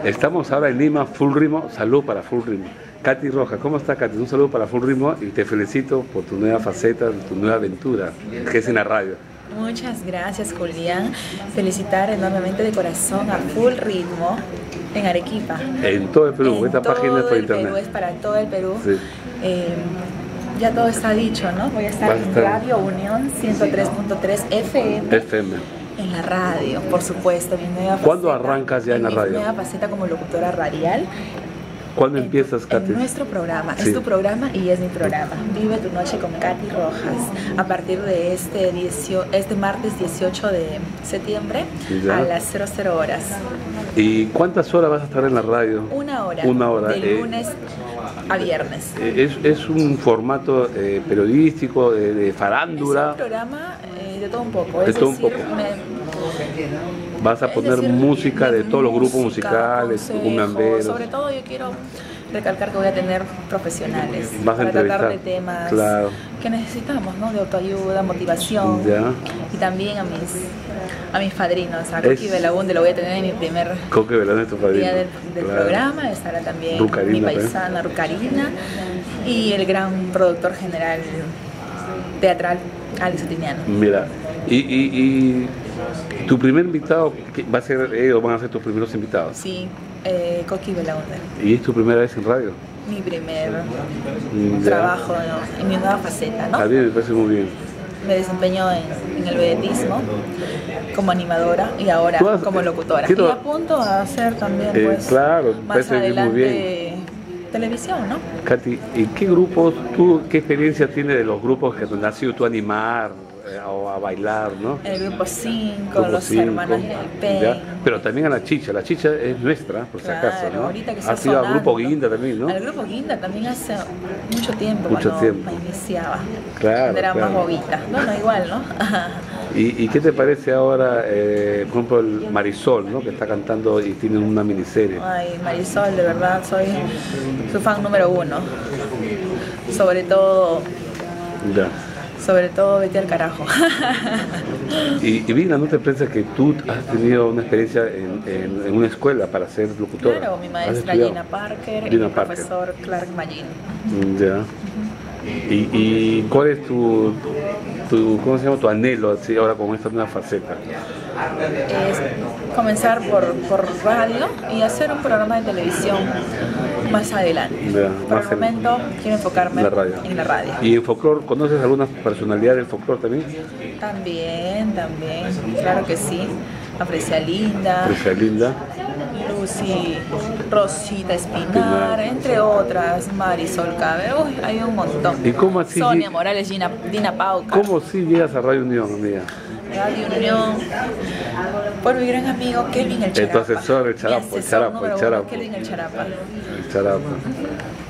Estamos ahora en Lima, Full Ritmo. Salud para Full Ritmo. Katy Rojas, ¿cómo está, Katy? Un saludo para Full Ritmo y te felicito por tu nueva faceta, tu nueva aventura, que es en la radio. Muchas gracias, Julián. Felicitar enormemente de corazón a Full Ritmo en Arequipa. En todo el Perú, esta página es por internet. Perú, es para todo el Perú. Sí. Ya todo está dicho, ¿no? Voy a estar en Radio Unión 103.3 FM. En la radio, por supuesto. Mi nueva faceta. ¿Cuándo arrancas ya en la radio? Mi nueva faceta como locutora radial. ¿Cuándo empiezas, Katy? En nuestro programa, sí. Es tu programa y es mi programa. Vive tu noche con Katy Rojas. A partir de este martes 18 de septiembre ya. A las 00 horas. ¿Y cuántas horas vas a estar en la radio? Una hora. Una hora. De lunes a viernes. Es un formato periodístico, de farándula. Es un programa de todo un poco. De todo un poco. Vas a poner música de todos los grupos musicales, cumbiamberos. Sobre todo yo quiero recalcar que voy a tener profesionales para tratar de temas que necesitamos, ¿no? De autoayuda, motivación. Ya. Y también a mis padrinos, a Coqui Belaunde, lo voy a tener en mi primer día del programa. Estará también mi paisana Rucarina y el gran productor general teatral Alex Otiniano. Mira, y tu primer invitado va a ser ellos, van a ser tus primeros invitados. Sí, Coqui Belaunde. ¿Y es tu primera vez en radio? Mi primer trabajo, ¿no? En mi nueva faceta, ¿no? A mí me parece muy bien. Me desempeño en el vedetismo como animadora y ahora como locutora. Y apunto a hacer también, pues, claro, más adelante muy bien. Televisión, ¿no? Katy, ¿y qué grupos, qué experiencia tienes de los grupos que donde has ido tú a animar o a bailar, ¿no? El grupo 5, los hermanos del Pen. Pero también a la Chicha es nuestra, por si acaso, ¿no? Ahorita que has ido al grupo Guinda también, ¿no? Al grupo Guinda también hace mucho tiempo, me iniciaba. Claro, era más bobita. Bueno, igual, ¿no? ¿Y qué te parece ahora, por ejemplo, el Marisol, ¿no? Que está cantando y tiene una miniserie? Ay, Marisol, de verdad, soy su fan número 1. Sobre todo... Ya. Sobre todo, vete al carajo. Y Vina, ¿no te piensas que tú has tenido una experiencia en una escuela para ser locutora? Claro, mi maestra Gina Parker y mi profesor Clark Magin. Ya. ¿Y cuál es tu ¿cómo se llama? Tu anhelo así, ahora con esta nueva faceta? Es comenzar por radio y hacer un programa de televisión más adelante. Por el momento quiero enfocarme en la radio. ¿Y en folclore conoces alguna personalidad del folclore también? También, claro que sí. Aprecia Linda. Lucy, Rosita Espinar, entre otras, Marisol Cabe, hay un montón. ¿Y cómo así? Sonia Morales, Dina Pauca. ¿Cómo si llegas a Radio Unión, amiga? Radio Unión, por mi gran amigo Kelvin el Charapa. Tu asesor, el Charapo. Kelvin el Charapa. El Charapa.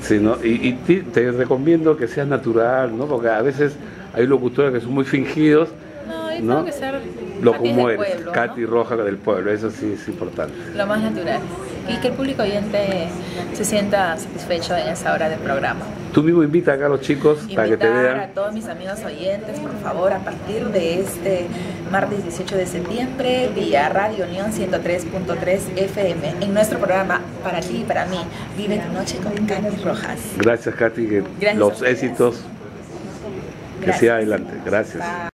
Sí, ¿no? Y te recomiendo que seas natural, ¿no? Porque a veces hay locutores que son muy fingidos. No, tengo que ser como eres, pueblo, Katy, ¿no? Roja del pueblo, eso sí es importante. Lo más natural. Y que el público oyente se sienta satisfecho en esa hora del programa. Tú mismo invita acá a los chicos para que te vean. Invitar a todos mis amigos oyentes, por favor, a partir de este martes 18 de septiembre, vía Radio Unión 103.3 FM, en nuestro programa Para ti y para mí, Vive tu noche con Katy Rojas. Gracias, Katy, los éxitos, que siga adelante. Gracias.